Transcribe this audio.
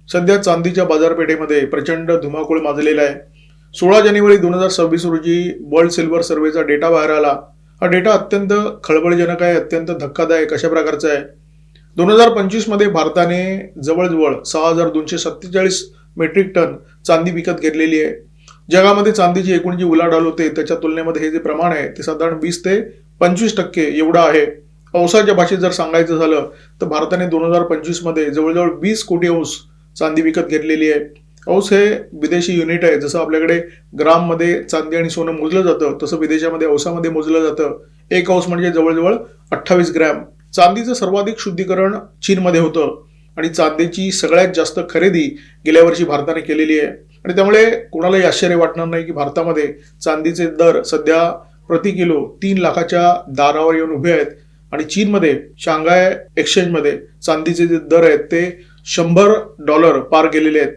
सध्या चांदीच्या बाजारपेठेमध्ये प्रचंड धुमाकूळ माजलेला आहे. 16 जानेवारी 2026 रोजी वर्ल्ड सिल्वर सर्व्हेचा डेटा बाहेर आला. हा डेटा अत्यंत खळबळजनक आहे, अत्यंत धक्कादायक अशा प्रकारचा आहे. 2025 मध्ये भारताने जवळजवळ 6247 मेट्रिक टन चांदी विकत घेतलेली आहे. जगामध्ये चांदीची एकूण जी उलाढाल होते त्याच्या तुलनेमध्ये हे जे प्रमाण आहे ते साधारण 20 ते 25% एवढं आहे. औसाच्या भाषेत जर सांगायचं झालं तर भारताने 2025 मध्ये जवळजवळ 20 कोटी औस चांदी विकत घेतलेली आहे. औस हे विदेशी युनिट आहे. जसं आपल्याकडे ग्राममध्ये चांदी आणि सोनं मोजलं जातं तसं विदेशामध्ये औसामध्ये मोजलं जातं. एक औस म्हणजे जवळजवळ 28 ग्रॅम. चांदीचं सर्वाधिक शुद्धीकरण चीनमध्ये होतं आणि चांदीची सगळ्यात जास्त खरेदी गेल्या वर्षी भारताने केलेली आहे. आणि त्यामुळे कोणालाही आश्चर्य वाटणार नाही की भारतामध्ये चांदीचे दर सध्या प्रति किलो 3 लाखाच्या दारावर येऊन उभे आहेत. आणि चीनमध्ये शांघाय एक्सचेंजमध्ये चांदीचे जे दर आहेत ते $100 पार गेलेले आहेत.